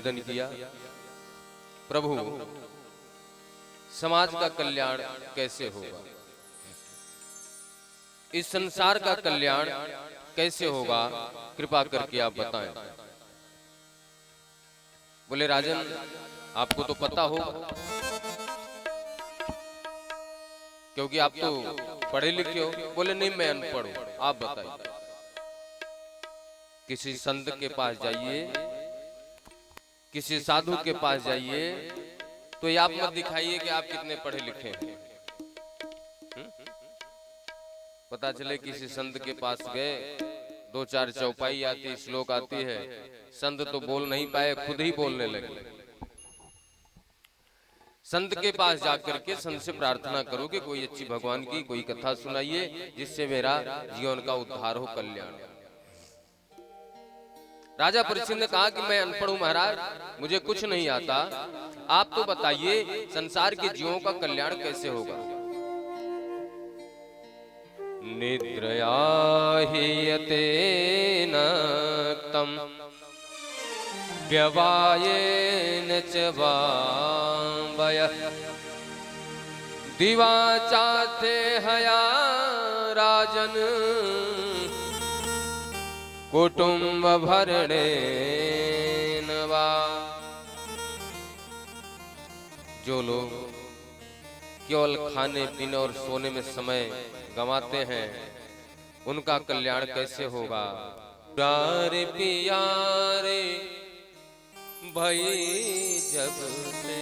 निवेदन किया, प्रभु समाज का कल्याण कैसे होगा, इस संसार का कल्याण कैसे होगा, कृपा करके आप बताएं। बोले राजन आपको तो पता हो, क्योंकि आप तो पढ़े लिखे हो। बोले नहीं मैं अनपढ़ हूं, आप बताइए। किसी संत के पास जाइए, किसी साधु के पास जाइए, तो ये आप मत दिखाइए कि आप कितने पढ़े लिखे हैं। पता चले किसी संत के पास गए, दो चार चौपाई आती, श्लोक आती है, संत तो बोल नहीं पाए, खुद ही बोलने लगे। संत के पास जाकर के संत से प्रार्थना करो कि कोई अच्छी भगवान की कोई कथा सुनाइए जिससे मेरा जीवन का उद्धार हो, कल्याण। राजा परीक्षित ने कहा कि मैं अनपढ़ हूं महाराज, मुझे कुछ नहीं आता, आप तो बताइए संसार के जीवों का कल्याण कैसे होगा। निद्रया हीयते नक्तम् व्यवायेन च वावयः दिवा चाथे हया राजन कुटुंब भरणेन वा। जो लोग केवल खाने पीने और सोने में समय गंवाते हैं, उनका कल्याण कैसे होगा। प्यारे प्यारे भई जब से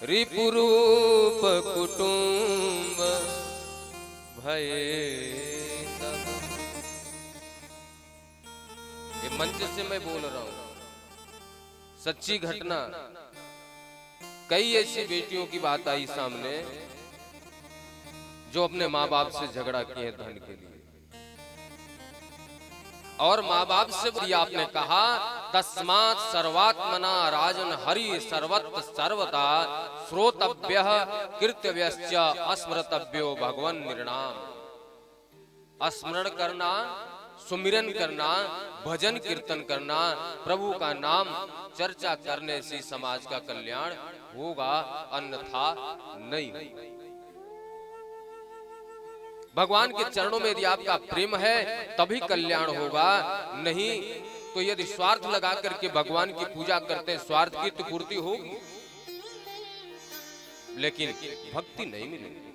रिपुरूप कुटुंब भये तब। ये मंच से मैं बोल रहा हूं, सच्ची घटना। कई ऐसी बेटियों की बात आई सामने जो अपने माँ बाप से झगड़ा किए धन के लिए, और माँ बाप से भी आपने कहा तस्मात् सर्वात्मना राजन हरि सर्वत्र सर्वदा श्रोतव्यः कीर्तव्यश्च अस्मृतव्यो भगवन निर्णाम। स्मरण करना, सुमिरन करना, भजन कीर्तन करना, प्रभु का नाम चर्चा करने से समाज का कल्याण होगा, अन्यथा नहीं। भगवान के चरणों में यदि आपका प्रेम है तभी कल्याण होगा, नहीं तो यदि स्वार्थ लगा करके भगवान की पूजा करते हैं, स्वार्थ की तो पूर्ति होगी लेकिन भक्ति नहीं मिलेगी।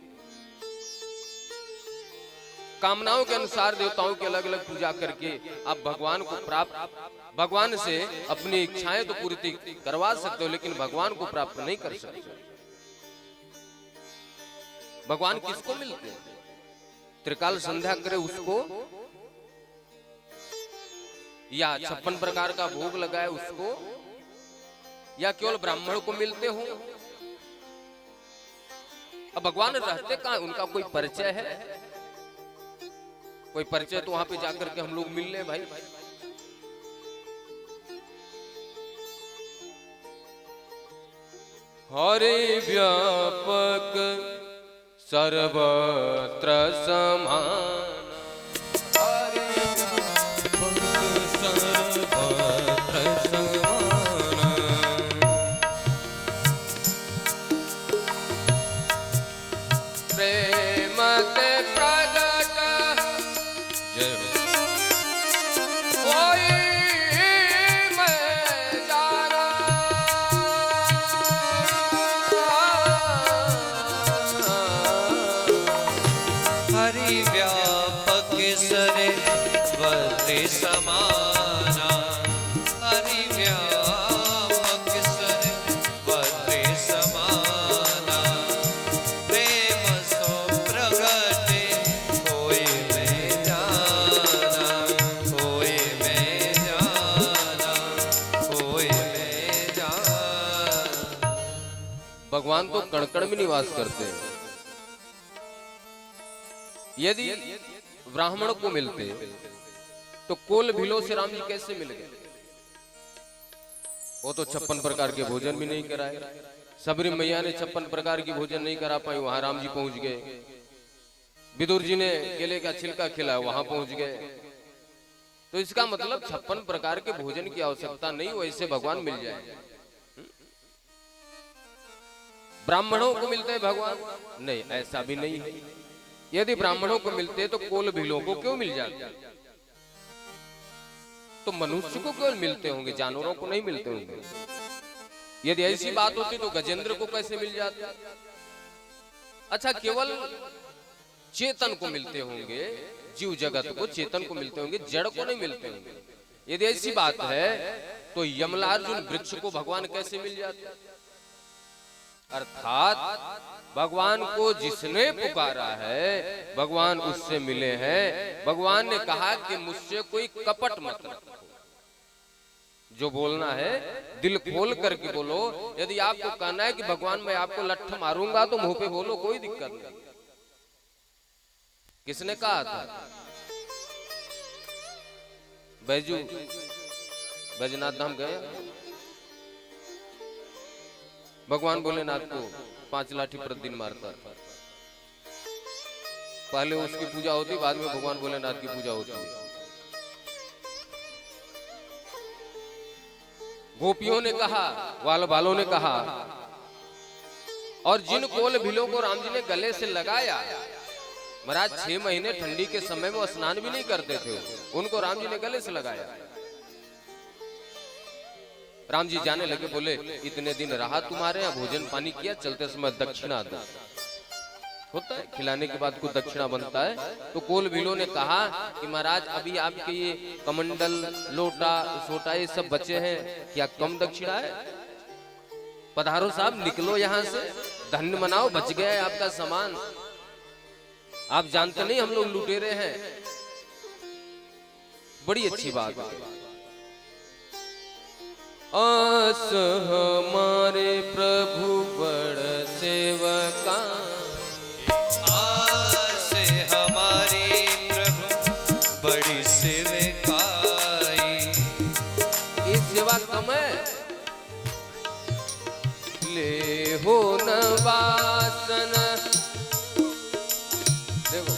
कामनाओं के अनुसार देवताओं की अलग अलग पूजा करके आप भगवान को प्राप्त, भगवान से अपनी इच्छाएं तो पूर्ति करवा सकते हो, लेकिन भगवान को प्राप्त नहीं कर सकते। भगवान किसको मिलते हैं? त्रिकाल संध्या करे उसको, या 56 प्रकार का भोग लगाए उसको, या केवल ब्राह्मण को मिलते हो। अब भगवान रहते कहां, उनका कोई परिचय है? कोई परिचय तो वहां पे जाकर के हम लोग मिल ले भाई। हरे व्यापक सर्वत्र समान, हरे व्यापक सर्वत्र समान, प्रेम ते प्रगट जय हो। कोई मैं जाना हरि व्यापक सर्वत्र समाना, हरि व्यापक सर्वत्र समाना, प्रेम सो प्रगटे होए में जाना, होए में जाना, होए में जाना। भगवान तो कण कण में निवास करते हैं। यदि ब्राह्मण को मिलते तो कोल भिलो से राम जी कैसे मिल गए? वो तो 56 प्रकार के भोजन भी नहीं कराए। सबरी मैया ने 56 प्रकार की भोजन नहीं करा पाई, वहां राम जी पहुंच गए। विदुर जी ने केले का छिलका खिलाया, वहां पहुंच गए। तो इसका मतलब 56 प्रकार के भोजन की आवश्यकता नहीं, वैसे भगवान मिल जाए। ब्राह्मणों को मिलते हैं भगवान? नहीं, ऐसा भी नहीं है। यदि ब्राह्मणों को मिलते तो कोल भीलों को क्यों मिल जाते? तो मनुष्य को क्यों मिलते होंगे, जानवरों को नहीं मिलते होंगे? यदि ऐसी बात होती तो गजेंद्र को कैसे मिल जाते? अच्छा, केवल चेतन को मिलते होंगे, जीव जगत को, चेतन को मिलते होंगे, जड़ को नहीं मिलते होंगे। यदि ऐसी बात है तो यमलार्जुन वृक्ष को भगवान कैसे मिल जाते? अर्थात भगवान को जिसने पुकारा है भगवान उससे मिले हैं। भगवान ने कहा कि मुझसे कोई कपट मत रखो, जो बोलना है दिल खोल करके बोलो। यदि आपको कहना है कि भगवान मैं आपको लट्ठ मारूंगा तो मुंह पे बोलो, कोई दिक्कत नहीं। किसने कहा था? बैजू बैजनाथ धाम गए, भगवान भोलेनाथ को 5 लाठी प्रतिदिन मारता था। पहले उसकी पूजा होती, बाद में भगवान भोलेनाथ की पूजा होती है। गोपियों ने कहा, वाल बालों ने कहा, और जिन कोल भिलों को राम जी ने गले से लगाया, महाराज 6 महीने ठंडी के समय में वो स्नान भी नहीं करते थे, उनको राम जी ने गले से लगाया। राम जी जाने लगे, बोले इतने दिन रहा तुम्हारे यहाँ, भोजन पानी किया, चलते समय दक्षिणा दो। होता है, खिलाने के बाद कुछ दक्षिणा बनता है। तो कोल भीलों ने कहा कि महाराज अभी आपके ये कमंडल, लोटा, सोटा ये सब बचे हैं, क्या कम दक्षिणा है? पधारो साहब, निकलो यहाँ से, धन्य मनाओ, बच गया है आपका सामान। आप जानते नहीं हम लोग लुटेरे हैं। बड़ी अच्छी बात है। आस हमारे प्रभु बड़ सेवका, आस हमारे प्रभु बड़ी सेवकाई। ये सेवा कम है? ले हो न वासन। देखो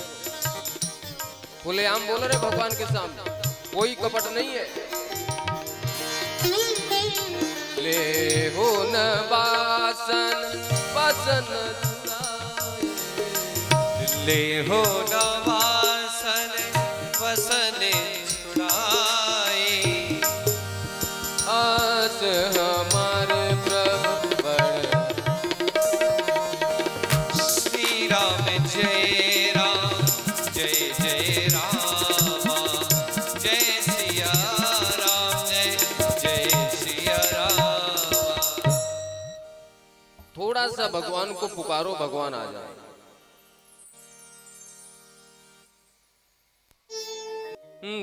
खुलेआम बोल रहे भगवान के सामने, कोई कपट नहीं है। ले हो न वासन, वासन ले हो न वासन, वसन छुड़ाई। आस हमारे प्रभु बड़। श्री राम जय राम, जय जय राम, जय सिया राम, जय जय सिया राम। थोड़ा सा भगवान को पुकारो, भगवान आ जाए।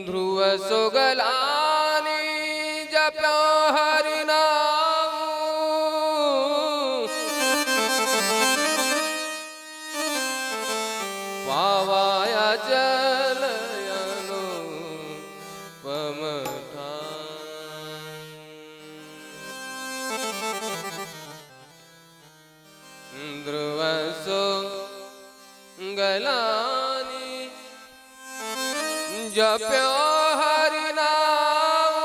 ध्रुव सोगलानी जप्यो हरि नाम, पावाया जल अनुपम ठान। ध्रुव सोगलानी जप्यो हरि नाम,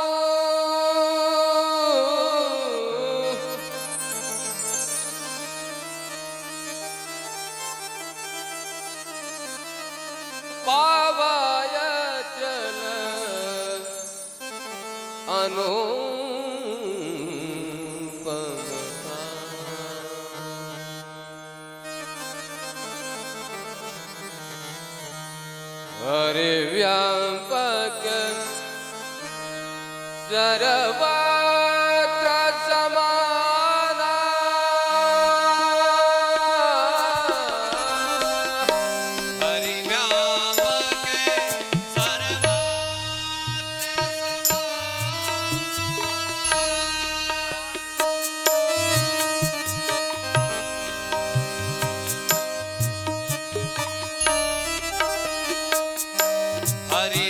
पावाय चल अनुपम हरे व्यापक सर्वत्र समाना, हरि व्यापक सर्वत्र समाना। हरि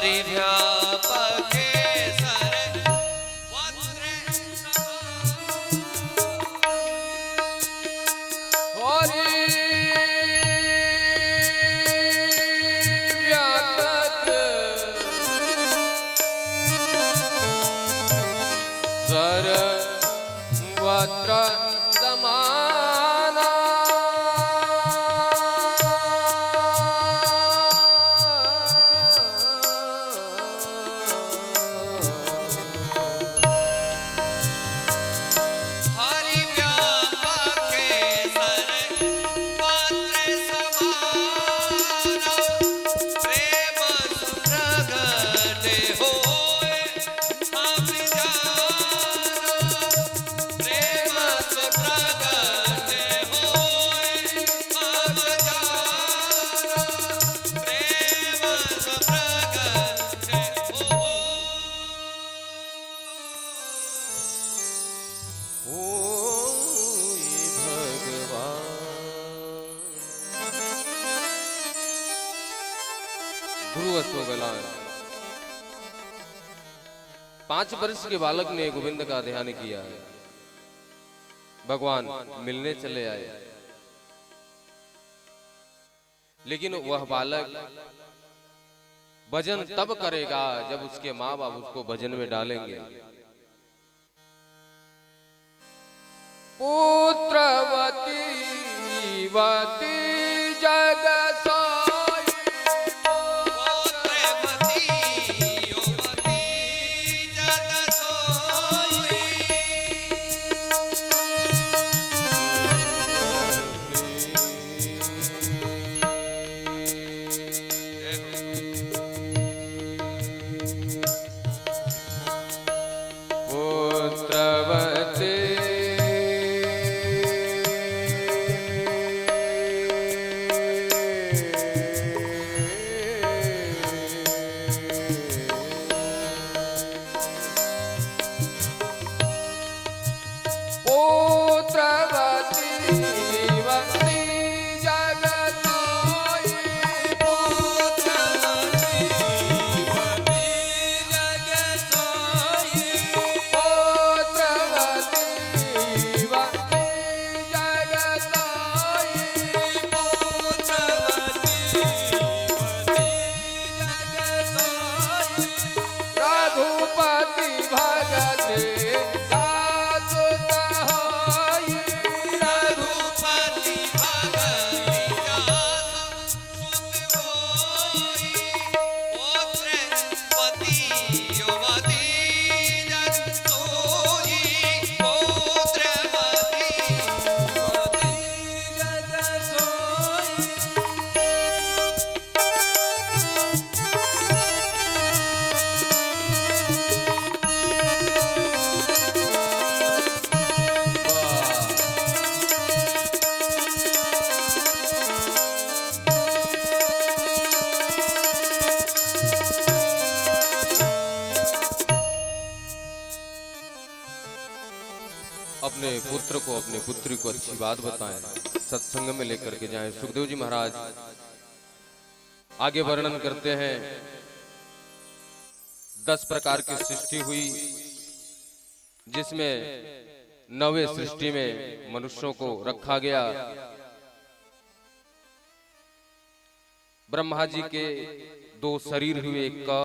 हरि व्यापक सर्वत्र सर्वत्र समाना हरि व्यापक सर्वत्र समाना प्रेम सुप्रगट होए हम जाना प्रेम सुप्रगट होए हम जाना प्रेम सुप्रगट होए भगवान 5 वर्ष के बालक ने गोविंद का ध्यान किया। भगवान मिलने चले आए, लेकिन वह बालक भजन तब करेगा जब उसके माँ बाप उसको भजन में डालेंगे। पुत्रवती वती जग सोई पुत्रवती युवती जग सोई पुत्रवती रघुपति भगत दासुत होई रघुपति भगत दासुत होई पुत्रवती युवती जग सोई पुत्रवती युवती जग सोई अपने पुत्र को अपने पुत्री को अच्छी बात बताएं, सत्संग में लेकर के जाएं। सुखदेव जी महाराज आगे वर्णन करते हैं 10 प्रकार की सृष्टि हुई, जिसमें 9वें सृष्टि में मनुष्यों को रखा गया। ब्रह्मा जी के 2 शरीर हुए, एक का